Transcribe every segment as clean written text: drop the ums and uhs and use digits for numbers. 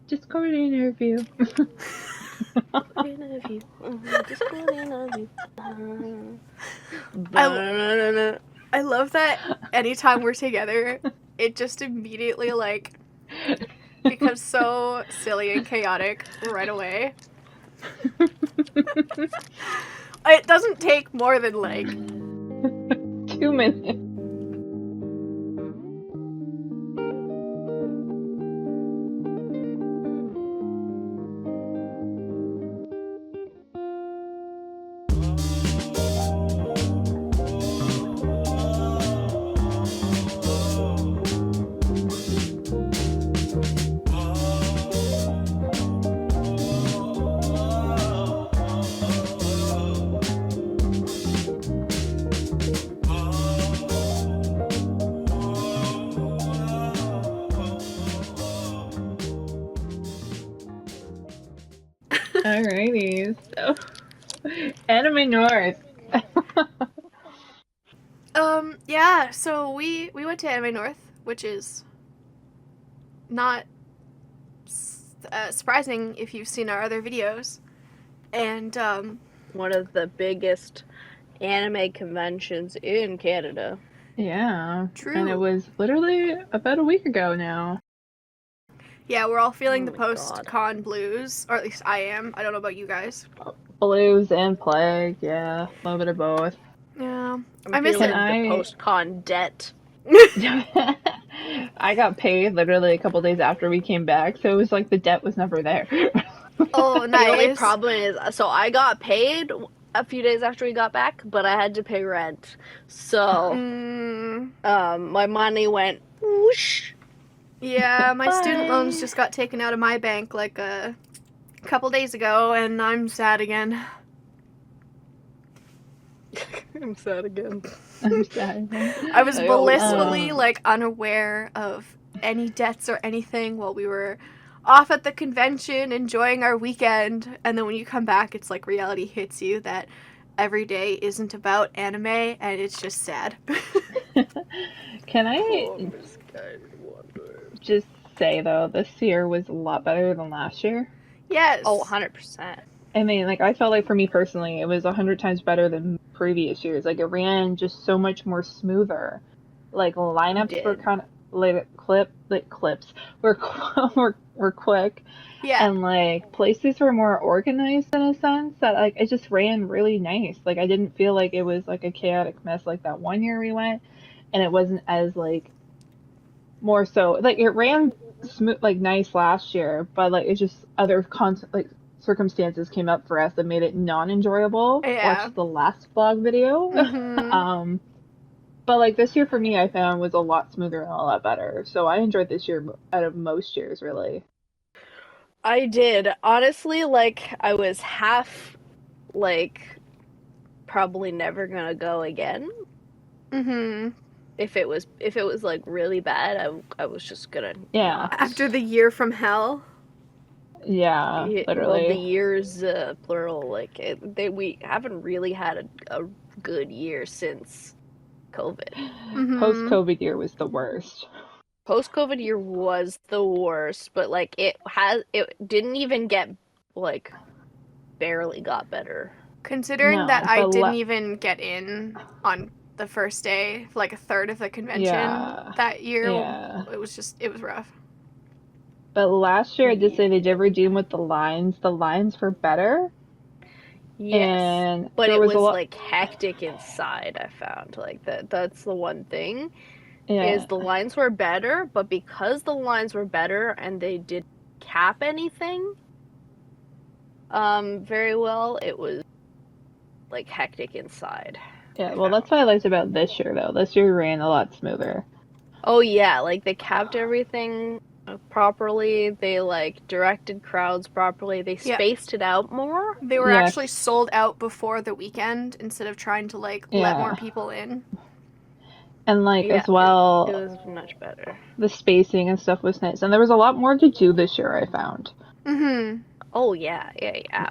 Discord interview. Discord interview. I love that anytime we're together, it just immediately, like, becomes so silly and chaotic right away. It doesn't take more than, like, 2 minutes. Alrighty, so Anime North. yeah, so we went to Anime North, which is not surprising if you've seen our other videos. And, one of the biggest anime conventions in Canada. Yeah, true. and it was literally about a week ago now. Yeah, we're all feeling Oh the my post-con blues, or at least I am. I don't know about you guys. Blues and plague, yeah, a little bit of both. Yeah, I'm I miss feeling it. the post-con debt. I got paid literally a couple days after we came back, so it was like the debt was never there. Oh, nice. The only problem is, so I got paid a few days after we got back, but I had to pay rent. So, my money went whoosh. Yeah, my student loans just got taken out of my bank like a couple days ago, and I'm sad again. I'm sad again. I'm sad. I was I always blissfully like unaware of any debts or anything while we were off at the convention enjoying our weekend, and then when you come back, it's like reality hits you that every day isn't about anime, and it's just sad. Can I just say though, this year was a lot better than last year? Yes. Oh, 100%. I mean, like, I felt like for me personally, it was 100 times better than previous years. Like, it ran just so much more smoother. Like, lineups were kind of, like, clips were, were quick. Yeah. And, like, places were more organized in a sense that, like, it just ran really nice. Like, I didn't feel like it was, like, a chaotic mess like that one year we went. And it wasn't as, like, more so, like, it ran smooth, like, nice last year, but, like, it's just other circumstances came up for us that made it non-enjoyable. Yeah. Watch the last vlog video. Mm-hmm. But like this year for me, I found was a lot smoother and a lot better. So I enjoyed this year out of most years, really. I did. Honestly, like, I was half, like, probably never gonna go again. Mm-hmm. If it was like really bad, I was just gonna not. After the year from hell. Yeah, literally. Well, the years plural, like we haven't really had a good year since COVID. Mm-hmm. Post-COVID year was the worst. Post-COVID year was the worst, but like it didn't even get like barely got better. Considering that I didn't even get in on the first day, like a third of the convention that year, it was rough. But last year I did say they did redeem with the lines. The lines were better. Yes, and but it was like hectic inside. I found like that's the one thing. Is the lines were better, but because the lines were better and they didn't cap anything very well, it was like hectic inside. Yeah, well, that's what I liked about this year, though. This year ran a lot smoother. Oh yeah, like they capped everything properly. They like directed crowds properly. They spaced it out more. They were actually sold out before the weekend instead of trying to like let more people in. And like as well, it was much better. The spacing and stuff was nice, and there was a lot more to do this year. I found. Mm-hmm. Oh yeah,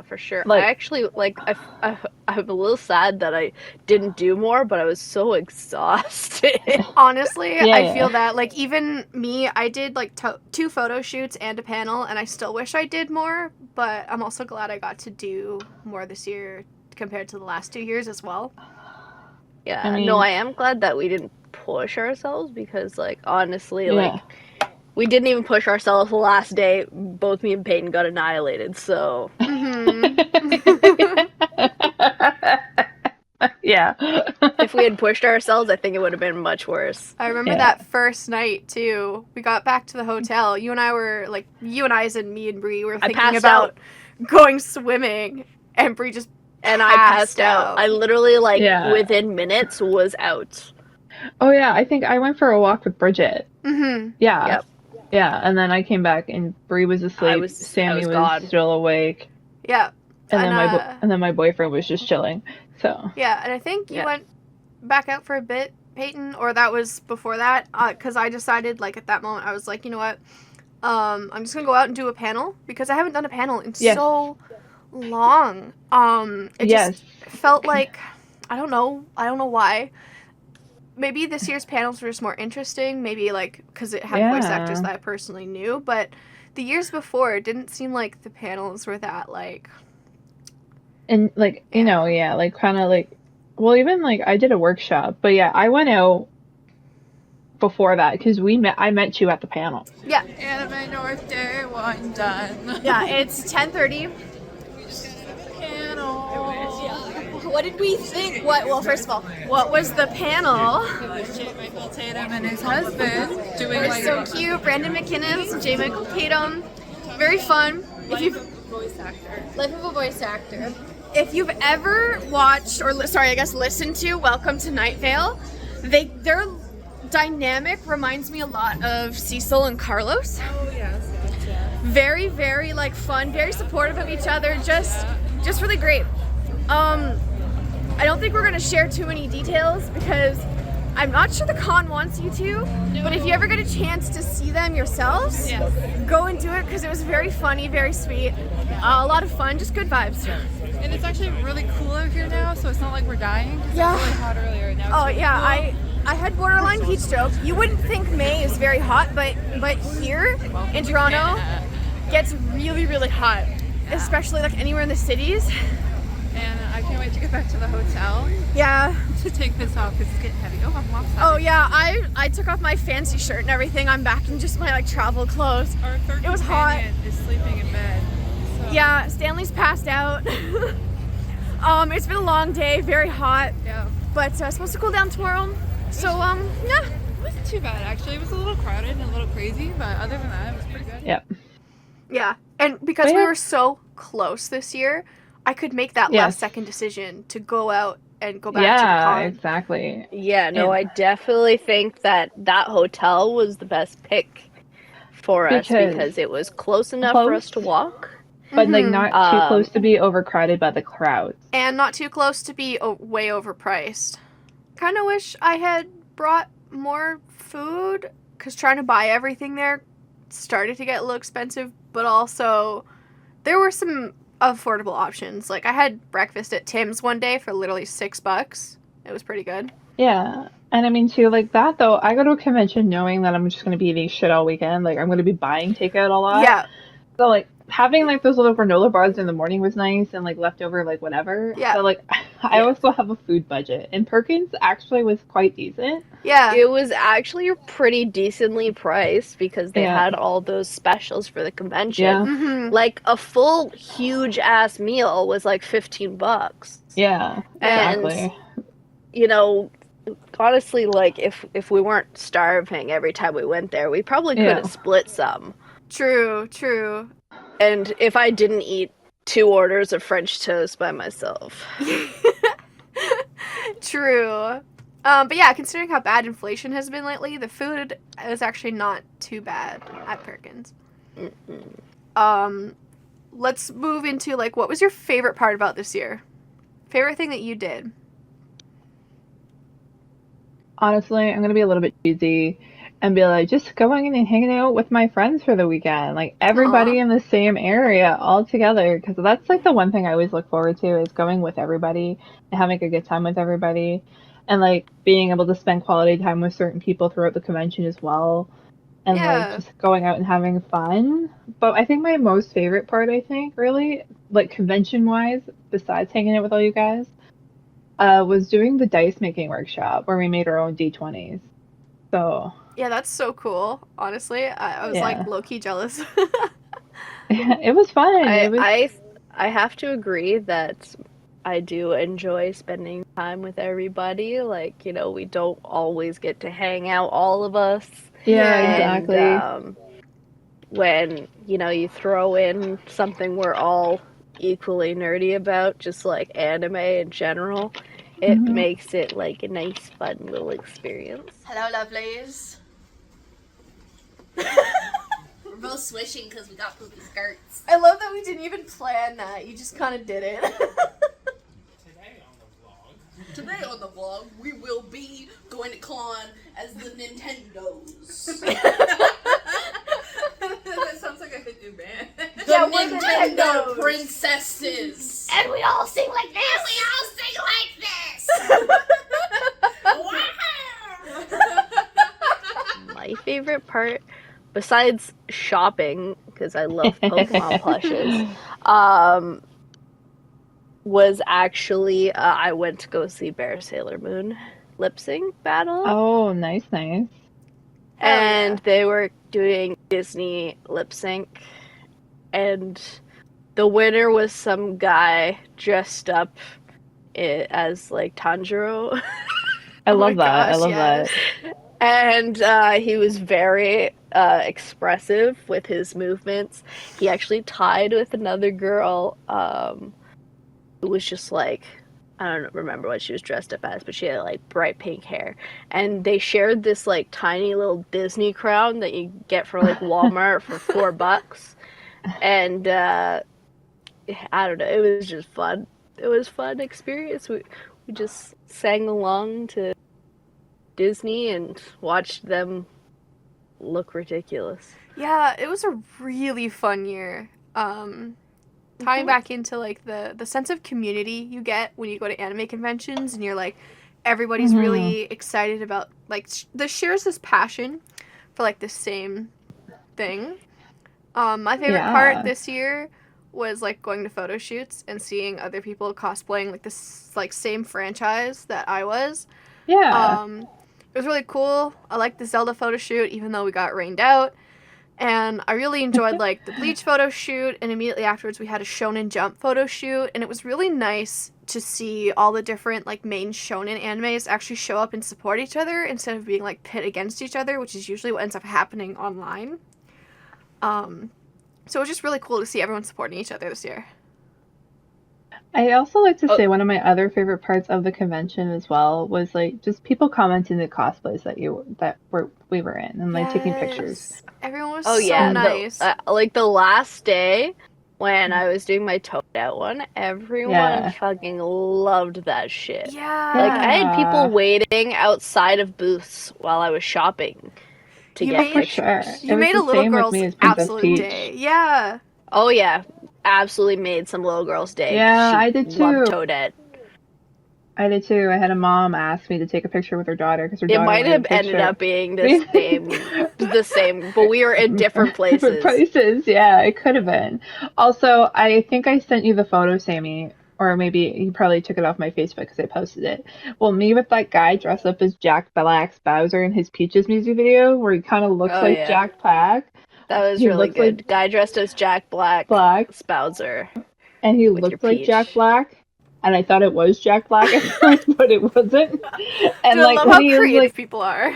for sure. Like- I actually like. I'm a little sad that I didn't do more, but I was so exhausted. Honestly, Yeah, I yeah. feel that. Like, even me, I did like 2 photo shoots and a panel, and I still wish I did more, but I'm also glad I got to do more this year compared to the last 2 years as well. Yeah, I mean- no, I am glad that we didn't push ourselves because, like, honestly, Yeah. like, we didn't even push ourselves the last day. Both me and Peyton got annihilated, so. Yeah. If we had pushed ourselves, I think it would have been much worse. I remember Yeah. that first night too. We got back to the hotel. You and I were like, you and I and me and Bree were thinking passed about going swimming, and Bree just And I passed out. I literally, like, Yeah. within minutes was out. Oh yeah, I think I went for a walk with Bridget. Mm-hmm. Yeah. Yep. Yeah, and then I came back and Bree was asleep. Sammy was was gone. still awake, Yeah. and then And, my boyfriend was just chilling. So Yeah, and I think you Yeah. went back out for a bit, Peyton, or that was before that, because I decided, like, at that moment, I was like, you know what, I'm just gonna go out and do a panel, because I haven't done a panel in Yes. so long. It yes, just felt like, I don't know why. Maybe this year's panels were just more interesting, maybe, like, because it had voice actors Yeah. that I personally knew, but the years before, it didn't seem like the panels were that, like, and like you Yeah. know, yeah, like kind of like, well, even like I did a workshop, but yeah, I went out before that because I met you at the panel. yeah. Anime North Day 1 done. Yeah, it's 10:30. Panel. What did we think? Well, first of all, what was the panel? It was J. Michael Tatum and his husband doing They're like so cute. Brandon McKinnon, J. Michael Tatum. Very fun. If you've voice actor. life of a voice actor. If you've ever watched or listened to Welcome to Night Vale, their dynamic reminds me a lot of Cecil and Carlos. Oh yes. Very, very like fun, very supportive of each other, just really great. I don't think we're gonna share too many details because I'm not sure the con wants you to, but if you ever get a chance to see them yourselves, Yes. go and do it because it was very funny, very sweet, a lot of fun, just good vibes. And it's actually really cool out here now, so it's not like we're dying. 'Cause Yeah. It was really hot earlier. Now it's Oh really yeah, cool. I had borderline heat stroke. You wouldn't think May is very hot, but here in Toronto Canada. gets really, really hot, especially like anywhere in the cities. And I can't wait to get back to the hotel Yeah. to take this off because it's getting heavy. Oh, I'm lopsided. Oh yeah, I took off my fancy shirt and everything. I'm back in just my like travel clothes. Our third It was hot. companion is sleeping in bed. So, Yeah, Stanley's passed out. It's been a long day, very hot, Yeah. but it's supposed to cool down tomorrow. So yeah. It wasn't too bad actually. It was a little crowded and a little crazy, but other than that, it was pretty good. Yep. Yeah, and because But we yeah. were so close this year, I could make that Yes. last second decision to go out and go back to the Yeah, con. exactly. Yeah, no, And- I definitely think that hotel was the best pick for us because it was close enough for Close. us to walk. But like Mhm. not too close to be overcrowded by the crowds. And not too close to be way overpriced. Kind of wish I had brought more food because trying to buy everything there started to get a little expensive, but also there were some affordable options. Like I had breakfast at Tim's one day for literally $6. It was pretty good. Yeah. And I mean too, like that though, I go to a convention knowing that I'm just gonna be eating shit all weekend. Like I'm gonna be buying takeout a lot. Yeah, So like having like those little granola bars in the morning was nice and like leftover like whatever. Yeah. So like I Yeah. also have a food budget. And Perkins actually was quite decent. yeah. It was actually pretty decently priced because they Yeah. had all those specials for the convention. Yeah. Mm-hmm. Like a full huge ass meal was like $15. Yeah. And Exactly. you know, honestly, like if we weren't starving every time we went there, we probably could Yeah. have split some. True. And if I didn't eat 2 orders of French toast by myself. True. But yeah, considering how bad inflation has been lately, the food is actually not too bad at Perkins. Let's move into like what was your favorite part about this year? Favorite thing that you did? Honestly, I'm gonna be a little bit cheesy. and be like, just going and hanging out with my friends for the weekend. Like everybody Aw. in the same area all together. Because that's like the one thing I always look forward to is going with everybody and having a good time with everybody. And like being able to spend quality time with certain people throughout the convention as well. And like Yeah. just going out and having fun. But I think my most favorite part, I think, really, like convention wise, besides hanging out with all you guys, was doing the dice making workshop where we made our own D20s. So Yeah, that's so cool. Honestly, I was like yeah, low key jealous. it was fun. I It was I I have to agree that I do enjoy spending time with everybody. Like, we don't always get to hang out, all of us. yeah, Yeah. And exactly. when, you throw in something we're all equally nerdy about, just like anime in general, it Hmm. makes it like a nice, fun little experience. Hello, lovelies. We're both swishing because we got poopy skirts. I love that we didn't even plan that. You just kind of did it. Today on the vlog, we will be going to con as the Nintendos. That sounds like a hit new band. The Yeah, we're the Nintendo Nintendos. princesses. And we all sing like this. And we all sing like this. Wow. My favorite part, besides shopping, because I love Pokemon plushes, was actually I went to go see Bear Sailor Moon lip sync battle, Oh, nice, nice. and they were doing Disney lip sync, and the winner was some guy dressed up as like Tanjiro. I Oh my love that. I gosh, love yes. that. And he was very expressive with his movements. He actually tied with another girl who was just like, I don't remember what she was dressed up as, but she had like bright pink hair. And they shared this like tiny little Disney crown that you get from like Walmart for $4. And I don't know, it was just fun. It was a fun experience. We just sang along to Disney and watched them look ridiculous. Yeah, it was a really fun year. Tying back into like the sense of community you get when you go to anime conventions and you're like everybody's Mhm. really excited about like shares this passion for like the same thing. My favorite Yeah. part this year was like going to photo shoots and seeing other people cosplaying like this like same franchise that I was. Yeah. It was really cool. I liked the Zelda photo shoot even though we got rained out. And I really enjoyed like the Bleach photo shoot, and immediately afterwards we had a Shonen Jump photo shoot, and it was really nice to see all the different like main shonen animes actually show up and support each other instead of being like pit against each other, which is usually what ends up happening online. So it was just really cool to see everyone supporting each other this year. I also like to Oh. say one of my other favorite parts of the convention as well was like just people commenting the cosplays we were in and like taking pictures. Yes. Everyone was Oh so yeah, nice. like the last day when I was doing my Toad Out one, everyone Yeah. fucking loved that shit. Yeah. Like I had Yeah. people waiting outside of booths while I was shopping to You get made- For pictures. sure. It You was made the a little same with girl's me as Princess absolute Peach. day. Yeah. Oh yeah, absolutely made some little girl's day. 'Cause Yeah, she I did loved too. Toadette. I did too. I had a mom ask me to take a picture with her daughter because her It daughter might wanted a have picture. ended up being the same, but we were in different Different places. places, yeah, it could have been. Also, I think I sent you the photo, Sammy, or maybe you probably took it off my Facebook because I posted it. Well, me with that guy dressed up as Jack Black's Bowser in his Peaches music video, where he kind of looks Oh, like yeah. Jack Black. That was He really looks good. like Guy dressed as Jack Black, Black, Spouser. and he with your looked like peach. Jack Black. And I thought it was Jack Black at first, but it wasn't. And Dude, I like love when how he was creative like, people are.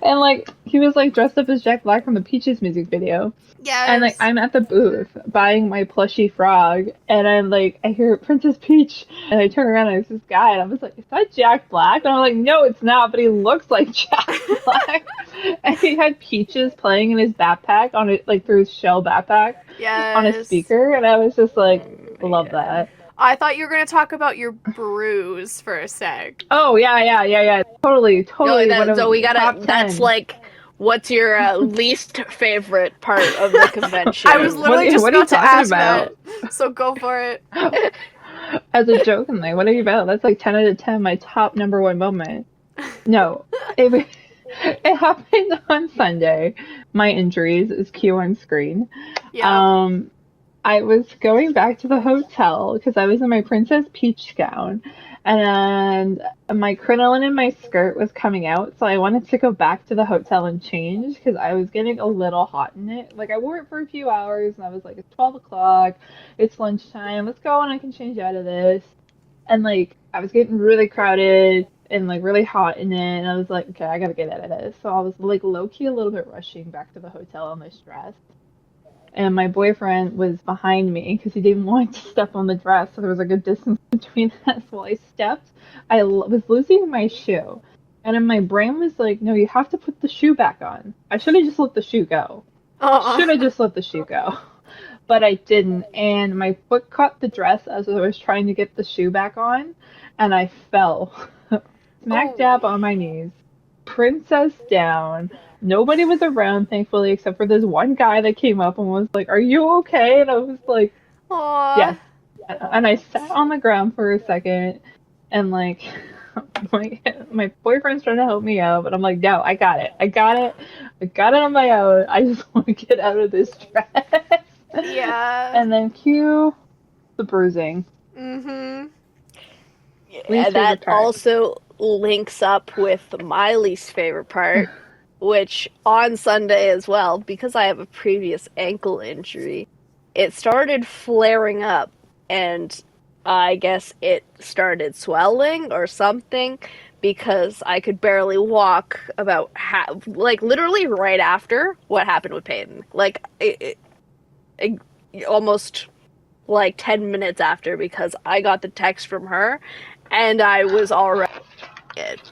and like he was like dressed up as Jack Black from the Peaches music video. Yes. And like I'm at the booth buying my plushy frog, and I'm like, I hear Princess Peach, and I turn around and there's this guy, and I was like, is that Jack Black? And I'm like, no, it's not, but he looks like Jack Black. And he had Peaches playing in his backpack on it, like through his shell backpack on a Yes. speaker, and I was just like, Oh my love God. that. I thought you were going to talk about your bruise for a sec. Oh yeah. Totally. So we Top gotta. 10. That's like, what's your least favorite part of the convention? I was literally just what are you about to talking ask about? that, so go for it. As a joke, I'm like, what are you about? That's like 10 out of 10, my top number one moment. No, it it happened on Sunday. My injuries is cue on screen. Yeah. Um, I was going back to the hotel because I was in my Princess Peach gown, and my crinoline in my skirt was coming out, so I wanted to go back to the hotel and change because I was getting a little hot in it. Like I wore it for a few hours, and I was like, it's 12 o'clock, it's lunchtime, let's go and I can change out of this. And like I was getting really crowded and like really hot in it, and I was like, okay, I gotta get out of this. So I was like low key a little bit rushing back to the hotel in this dress, and my boyfriend was behind me because he didn't want to step on the dress, so there was a good distance between us. While I stepped, was losing my shoe, and then my brain was like, no, you have to put the shoe back on. I should have just let the shoe go. Should have just let the shoe go. But I didn't, and my foot caught the dress as I was trying to get the shoe back on, and I fell smack dab on my knees, princess down. Nobody was around, thankfully, except for this one guy that came up and was like, "Are you okay?" And I was like, Aw. "Yes." And I sat on the ground for a second, and like, my boyfriend's trying to help me out, but I'm like, "No, I got it. I got it. I got it on my own. I just want to get out of this dress." Yeah. And then cue the bruising. Mm-hmm. Yeah, Least favorite that part. also links up with my least favorite part, which on Sunday as well, because I have a previous ankle injury, it started flaring up, and I guess it started swelling or something because I could barely walk about like literally right after what happened with Peyton. Like it almost like 10 minutes after, because I got the text from her and I was already it.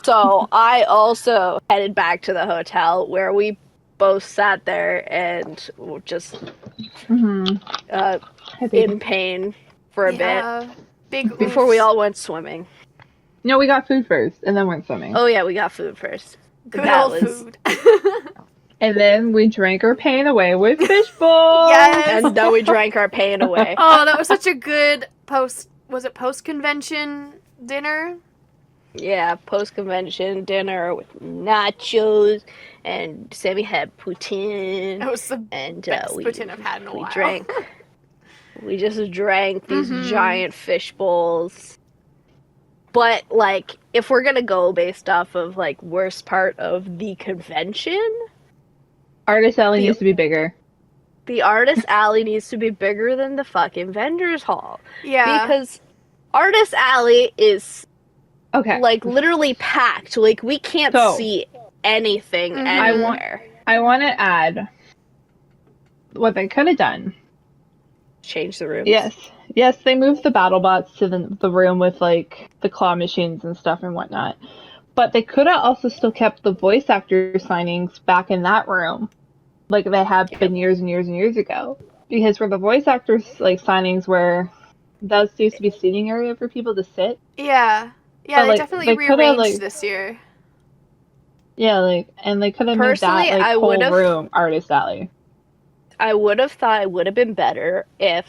So I also headed back to the hotel where we both sat there and just Mm-hmm. uh, Hi, baby. in pain for a bit Yeah. Big before we oofs. all went swimming. No, we got food first, and then went swimming. Oh yeah, we got food first. Good That old was food. And then we drank our pain away with fishbowl. Yes. and then we drank our pain away. Oh, that was such a good post convention dinner? Yeah, post convention dinner with nachos, and Sammy had poutine, That was the and best poutine I've had in a we while. drank. We just drank these Mhm. giant fish bowls. But like, if we're gonna go based off of like worst part of the convention, Artist alley The- needs to be bigger. the artist alley needs to be bigger than the fucking vendors hall. Yeah. Because artist alley is Okay. like literally packed. Like we can't So- see anything Mhm. anywhere. I want to add what they could have done. Change the rooms. Yes, they moved the battle bots to the room with like the claw machines and stuff and whatnot. But they could have also still kept the voice actor signings back in that room, like they have been years and years and years ago. Because where the voice actors like signings were, that used to be seating area for people to sit. Yeah. Yeah, But, they like, definitely they coulda, rearranged like- this year. Yeah, like, and they could have made Personally, that like I whole would've- room artist alley. I would have thought it would have been better if,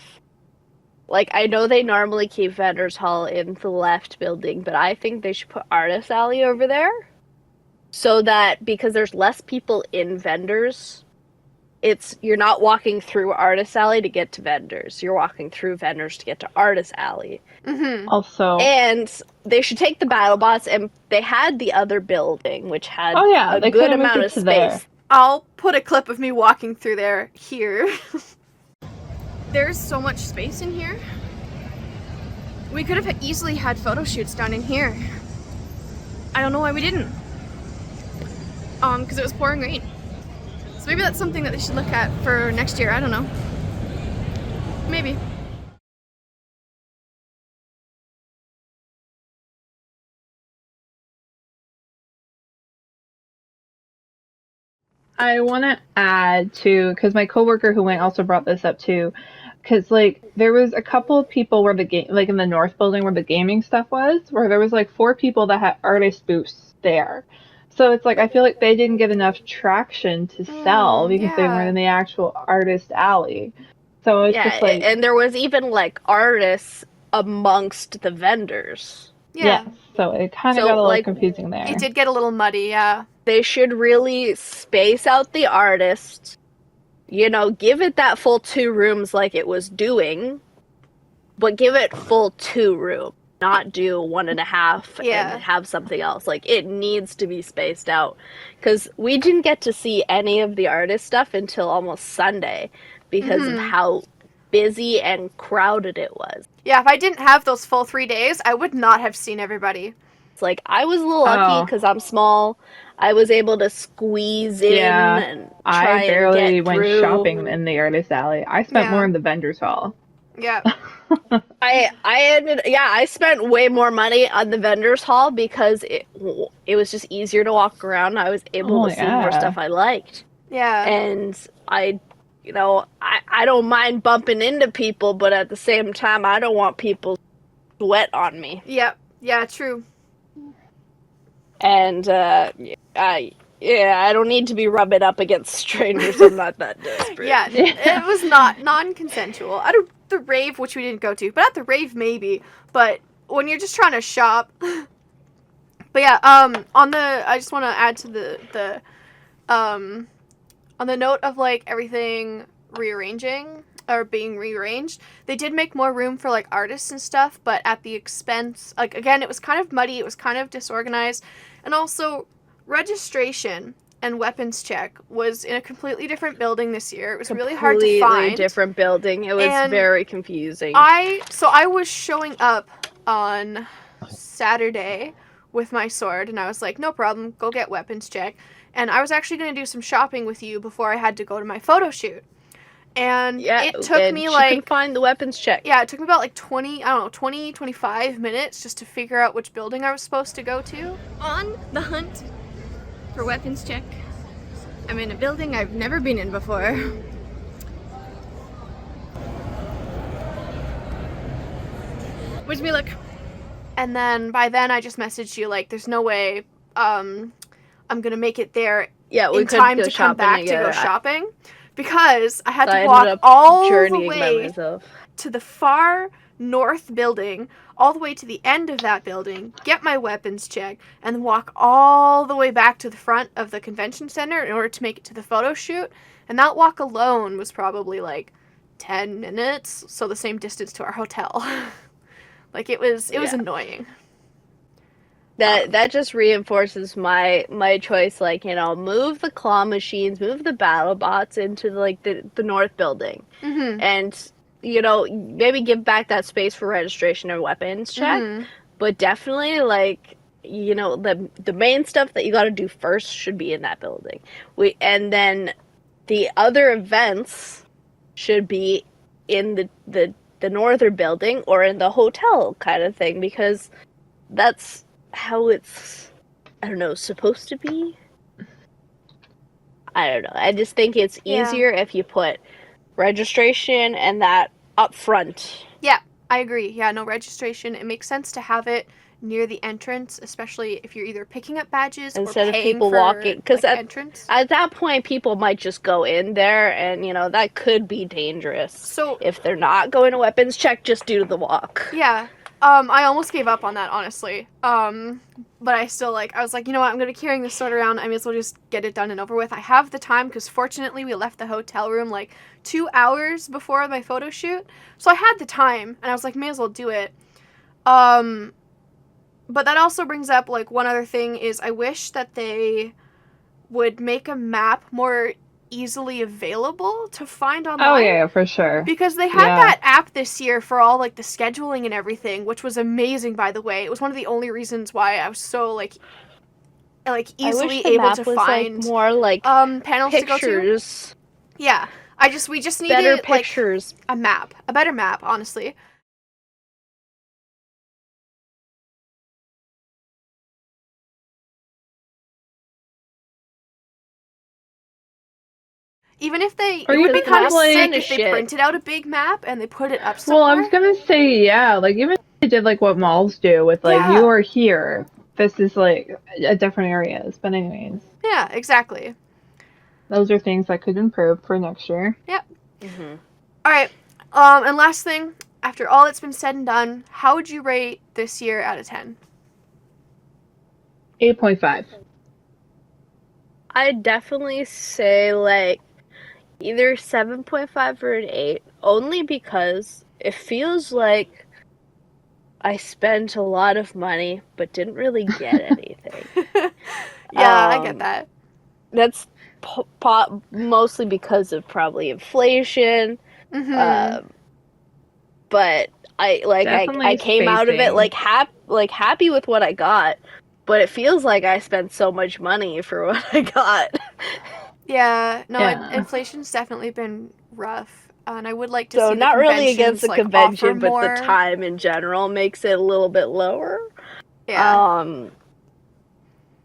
like, I know they normally keep vendors hall in the left building, but I think they should put artist alley over there, so that because there's less people in vendors, you're not walking through artist alley to get to vendors. You're walking through vendors to get to artist alley. Mm-hmm. Also, And they should take the battle bots, and they had the other building which had oh yeah, a they good could have moved amount it of to space. there. I'll put a clip of me walking through there here. There's so much space in here. We could have easily had photo shoots down in here. I don't know why we didn't. Because it was pouring rain. So maybe that's something that they should look at for next year. I don't know. Maybe. I want to add to, because my coworker who went also brought this up too. because like there was a couple of people where the game, like in the north building where the gaming stuff was, where there was like 4 people that had artist booths there. So it's like I feel like they didn't get enough traction to sell because they weren't Yeah. in the actual artist alley. So it's Yeah, just like, and there was even like artists amongst the vendors. Yeah. yes. So it kind of So got a little like confusing there. It did get a little muddy, yeah. they should really space out the artists, you know, give it that full 2 rooms like it was doing, but give it full 2 room, not do 1.5 Yeah. and have something else. Like it needs to be spaced out, because we didn't get to see any of the artist stuff until almost Sunday because of how busy and crowded it was. Yeah, if I didn't have those full 3 days, I would not have seen everybody. It's like I was a little lucky Oh. because I'm small. I was able to squeeze in Yeah, and try I and barely get went through. shopping in the artist alley. I spent more Yeah. in the vendors hall. Yeah. I spent way more money on the vendors hall because it was just easier to walk around. I was able Oh, to see more yeah. stuff I liked, Yeah. and I don't mind bumping into people, but at the same time I don't want people sweat on me. Yep. Yeah, true. And I don't need to be rubbing up against strangers. I'm not that desperate. Yeah, it was not non-consensual. At the rave, which we didn't go to, but at the rave maybe. But when you're just trying to shop, but yeah, I just want to add to the on the note of like everything rearranging or being rearranged, they did make more room for like artists and stuff, but at the expense, like again, it was kind of muddy, it was kind of disorganized, and also registration and weapons check was in a completely different building this year. It was really hard to find. Completely different building. It was And very confusing. I was showing up on Saturday with my sword, and I was like, no problem, go get weapons check. And I was actually going to do some shopping with you before I had to go to my photo shoot. And it took me she couldn't find the weapons check. Yeah, it took me about like 25 minutes just to figure out which building I was supposed to go to. On the hunt for weapons check. I'm in a building I've never been in before. Wish me luck. And then by then I just messaged you like, there's no way I'm gonna make it there in time to come back to go shopping, because I had to walk all the way to the far north building, all the way to the end of that building, get my weapons check, and walk all the way back to the front of the convention center in order to make it to the photo shoot. And that walk alone was probably like 10 minutes, so the same distance to our hotel. Like it was annoying. That just reinforces my choice, like, you know, move the claw machines, move the battle bots into like the north building. And you know, maybe give back that space for registration and weapons check, but definitely like, you know, the main stuff that you got to do first should be in that building. And then the other events should be in the northern building or in the hotel kind of thing, because that's how it's, I don't know, supposed to be. I don't know. I just think it's easier if you put registration and that up front. Yeah, I agree. Yeah, no, registration, it makes sense to have it near the entrance, especially if you're either picking up badges instead or of paying people for, walking, because like, entrance. At that point people might just go in there, and you know that could be dangerous. So if they're not going to weapons check, just do the walk. Yeah. I almost gave up on that, honestly. But I still, I was like, you know what, I'm going to be carrying this sword around. I may as well just get it done and over with. I have the time, because fortunately we left the hotel room, 2 hours before my photo shoot. So I had the time, and I was like, may as well do it. But that also brings up, one other thing is I wish that they would make a map more easily available to find online. Oh yeah, for sure. Because they had that app this year for all the scheduling and everything, which was amazing, by the way. It was one of the only reasons why I was so easily able to find more panels pictures. to go to. Yeah. We just needed better pictures. A map. A better map, honestly. Even if they, Or it you would be could kind of have, like- sick Kinda if they shit. printed out a big map and they put it up Well, somewhere. I was gonna say, yeah, like, even if they did, like, what malls do with, like, Yeah. you are here, this is, like, a different areas. But anyways, Yeah, exactly. those are things that could improve for next year. Mhm. All right. And last thing, after all that's been said and done, how would you rate this year out of 10? 8.5. I'd definitely say like either 7.5 or an 8, only because it feels like I spent a lot of money but didn't really get anything. Yeah, I get Um, that. That's mostly because of probably inflation. Mm-hmm. But I Definitely came out of it spacing. like happy with what I got, but it feels like I spent so much money for what I got. Yeah, no, Yeah. inflation's definitely been rough, and I would like to So see the not really against the conventions, like, offer convention, but more. the time in general makes it a little bit lower. Yeah.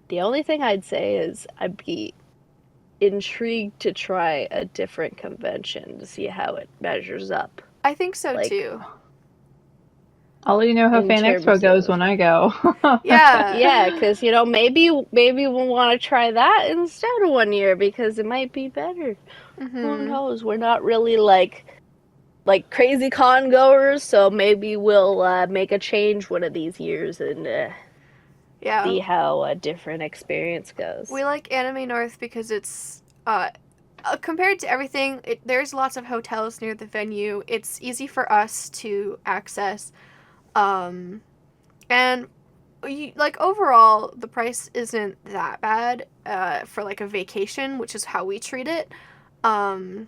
The only thing I'd say is I'd be intrigued to try a different convention to see how it measures up. I think so like- too. I'll let you know how In Fan terms Expo goes of- when I go. Yeah. Yeah, because maybe we'll want to try that instead of one year because it might be better. Who Mm-hmm. knows? We're not really like crazy con goers, so maybe we'll make a change one of these years and Yeah. see how a different experience goes. We like Anime North because it's compared to everything, there's lots of hotels near the venue. It's easy for us to access. And like overall, the price isn't that bad for like a vacation, which is how we treat it. Mhm.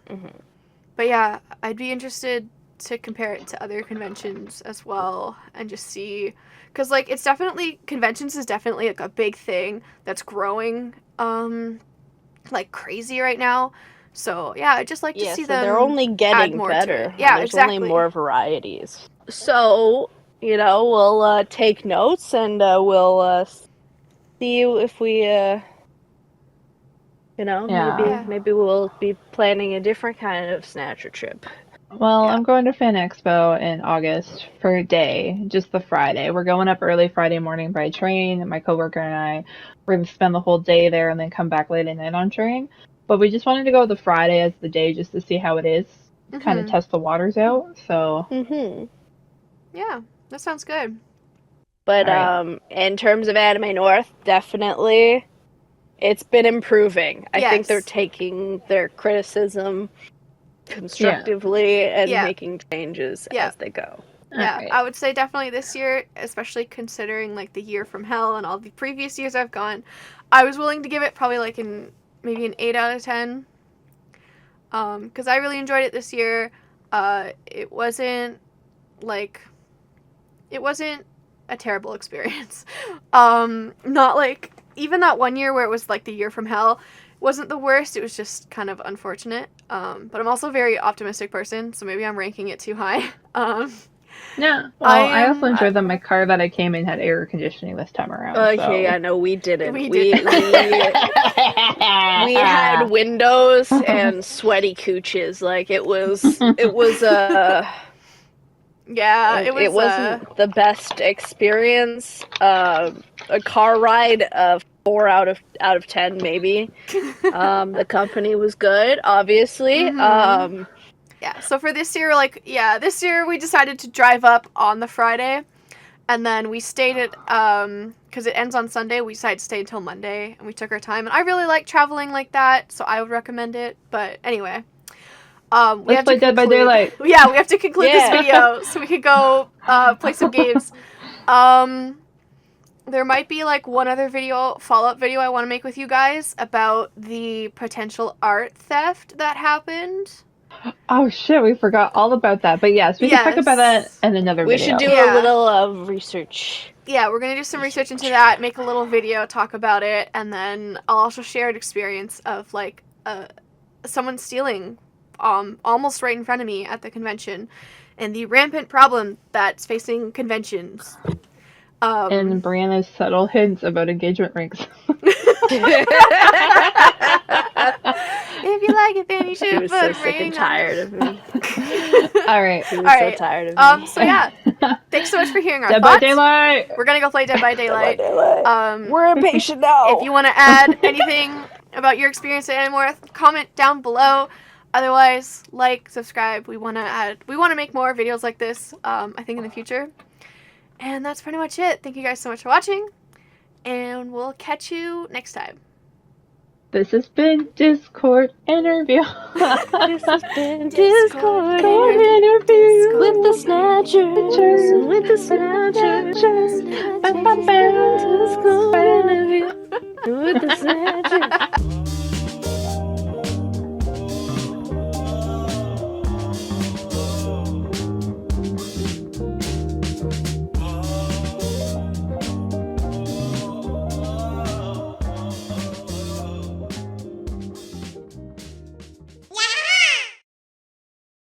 But yeah, I'd be interested to compare it to other conventions as well and just see, because like it's definitely, conventions is definitely like a big thing that's growing like crazy right now. So yeah, I'd just like to see so them they're only getting more to better. it. Yeah, There's exactly. only more varieties. So, we'll take notes and we'll see if we, Yeah. maybe we'll be planning a different kind of snatcher trip. Well, Yeah. I'm going to Fan Expo in August for a day, just the Friday. We're going up early Friday morning by train. My coworker and I, we're going to spend the whole day there and then come back late at night on train. But we just wanted to go the Friday as the day just to see how it is, kind of Mhm. test the waters out. So, Mm-hmm. Yeah, that sounds good. But Alright. in terms of Anime North, definitely it's been improving. I think they're Yes. taking their criticism constructively and Yeah. making changes Yeah. as they go. Yeah, alright. I would say definitely this year, especially considering like the year from hell and all the previous years I've gone, I was willing to give it probably like maybe an 8 out of 10. Because I really enjoyed it this year. It wasn't a terrible experience. Not like, even that one year where it was like the year from hell wasn't the worst. It was just kind of unfortunate. But I'm also a very optimistic person, so maybe I'm ranking it too high. Yeah. Well, I also enjoyed that my car that I came in had air conditioning this time around. Okay, so. I know we didn't. We We didn't. we had windows and sweaty cooches. Like it was Yeah, it wasn't the best experience. A car ride of 4 out of 10 maybe. The company was good, obviously. Mhm. Yeah, so for this year, this year we decided to drive up on the Friday, and then we stayed at, because it ends on Sunday, we decided to stay until Monday, and we took our time, and I really like traveling like that, so I would recommend it, but anyway. We Let's have play to Dead by conclude- Daylight. Yeah, we have to conclude this Yeah. video, so we could go, play some games. There might be like one other follow-up video I want to make with you guys about the potential art theft that happened. Oh shit, we forgot all about that. But yes, we can talk about that Yes. in another We video. should do Yeah. a little research. Yeah, we're gonna do some research into that, make a little video, talk about it, and then I'll also share an experience of like someone stealing almost right in front of me at the convention, and the rampant problem that's facing conventions. And Brianna's subtle hints about engagement rings. Yeah, If you like it, then you He should was put so a sick and ring on tired of me. All right. He was All so right. tired of me. So yeah, thanks so much for hearing our Dead by thoughts. Daylight. We're gonna go play Dead by Daylight. We're impatient now. If you want to add anything about your experience at Animorph, comment down below. Otherwise, like, subscribe. We want to make more videos like this. I think in the future. And that's pretty much it. Thank you guys so much for watching, and we'll catch you next time. This has been Discord interview. This has been Discord Discord interview with the Snatchers. With the Snatchers. Discord interview with the Snatchers.